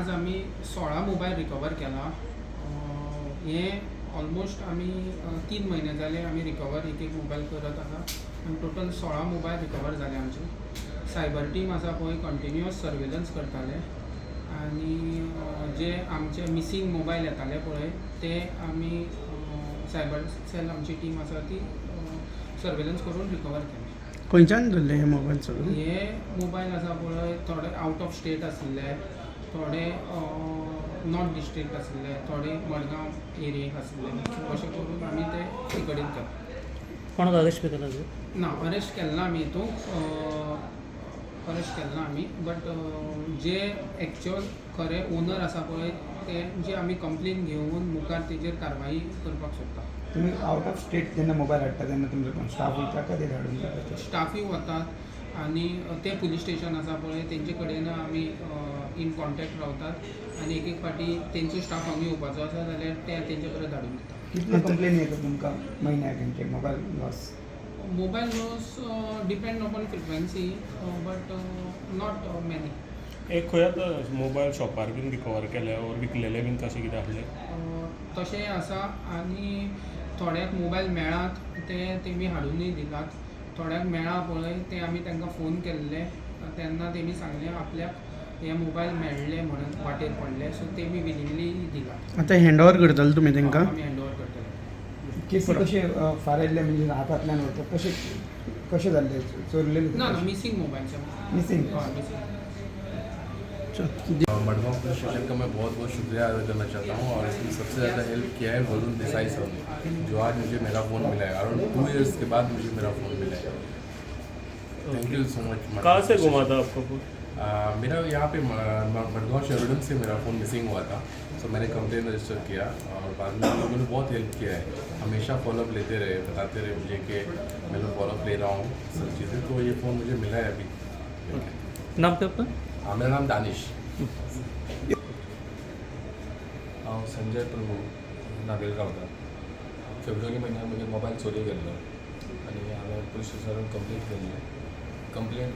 आज आम्ही 16 mobile recover केला. हे ऑलमोस्ट आम्ही 3 महिने जाले आम्ही रिकवर एक मोबाईल करत आसा आनी टोटल 16 मोबाईल रिकवर जाले आमचे. सायबर टीम आसा पळय कंटिन्युअस सर्वेलन्स करताले आनी जे आमचे मिसींग मोबाईल येताले पळय ते आमी सायबर सेल आमची टीम आसा ती सर्वेलन्स करून रिकवर केले. खंयच्यान धरले हे मोबाईल सगळे? हे मोबाईल आसा पळय थोडे आउट ऑफ स्टेट आसले, थोडे नॉर्थ डिस्ट्रिक्ट आसले, थोडे मडगांव एरियेक आसले. अशें करून आमी ते हे कडेन केले. कोणाक अरेस्ट बी केला? ना अरेस्ट केल्लो आमी हितून अरेस्ट केल्लो आमी. बट जे एक्चुअल खरे ओनर आसा पळय ते जे आमी कंप्लेन घेवन मुखार तेजेर कारवाई करपाक सोदता. तुम्ही आउट ऑफ स्टेट जेन्ना मोबाईल हाडटा तेन्ना तुमचो कोण स्टाफ वयता काय ते धाडून दिता? स्टाफूय वतात आनी ते पुलीस स्टेशन आसा पळय तेंचे कडेन आमी इन कॉन्टॅक्ट रावतात आनी एक एक फावटी तेंचो स्टाफ हांगा येवपाचो आसा जाल्यार ते तेंचे कडेन धाडून दितात. कितले कंप्लेन येता तुमकां म्हयन्याक हेंचे mobile loss? Mobile loss depend upon frequency but not many. एक खंयत मोबायल शॉपार बीन रिकवर केले और विकलेले बीन तशें कितें आहले? तशेंय आसा आनी थोड्याक मोबायल मेळात ते तेमी हाडूनय दितात. थोड्याक मेळा पळय ते आमी तांकां फोन केल्ले तेन्ना तेमी सांगलें आपल्याक हे मोबायल मेळ्ळे म्हणून वाटेर पडले सो तेमी विलिंगली दिला. आतां हँड ओवर करतले तुमी तांकां? आमी हँड ओवर करतले. केसी कशे फारायल्ले म्हणजे हातांतल्यान वतात कशे जाल्ले चोरले? ना ना मिसींग मोबाईलचे. मिसिंग? हय मिसींग. मडगांव पुलिस स्टेशन का मैं बहुत बहुत शुक्रिया अदा करना चाहता हूँ और इसमें सबसे ज़्यादा हेल्प किया है वरुण देसाई सर ने, जो आज मुझे मेरा फ़ोन मिला है अराउंड 2 इयर्स के बाद मुझे मेरा फ़ोन मिला है. Thank you so much. कहाँ से गुमा था आपको फोन? मेरा यहाँ पे मडगांव शेरडन से मेरा फ़ोन मिसिंग हुआ था. तो मैंने कंप्लेन रजिस्टर किया और बाद में उन लोगों ने बहुत हेल्प किया है. हमेशा फॉलोअप लेते रहे, बताते रहे मुझे कि मैं लोग फॉलोअप ले रहा हूँ सब चीज़ें. तो ये फ़ोन मुझे मिला है अभी. नाम क्या आपका? मेरा नाम दानिश. हांव संजय प्रभू नागेलगांवकार. फेब्रुवारी म्हयन्याक म्हगे मोबायल चोरी गेल्लो आनी हांवें पुलीस स्टेशनान कंप्लेंट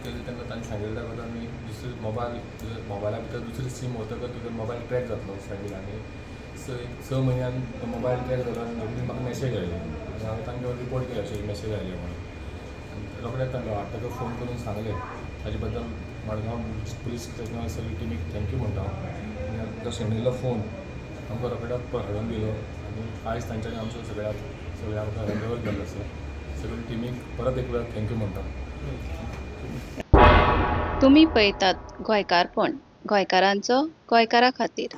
केली तेन्ना तांणी सांगिल्लें ताका आमी दुसरे मोबायला भितर दुसरी सीम वतकच तुजो मोबायल ट्रॅक जातलो सांगिल्लें. आनी 6 म्हयन्यान मोबायल ट्रॅक जालो आनी रोखडी म्हाका मॅसेज आयली आनी हांवें तांकां रिपोर्ट केली अशें मॅसेज आयली म्हणून. आनी रोखडेंच तांकां ताका फोन करून सांगलें. ताजे बद्दल मडगांव पुलीस स्टेशनार सगळी टीमीक थँक्यू म्हणटा. आनी तो शेणिल्लो फोन आमकां रोखडेच हाडून दिलो आनी आयज तांच्यांनी आमचो सगळे आमकां हँडओवर केल्लो आसा. सगळी टीमीक परत एक वेळा थँक्यू म्हणटा. तुम्ही पळयतात गोंयकारपण, गोंयकारांचो गोंयकारा खातीर.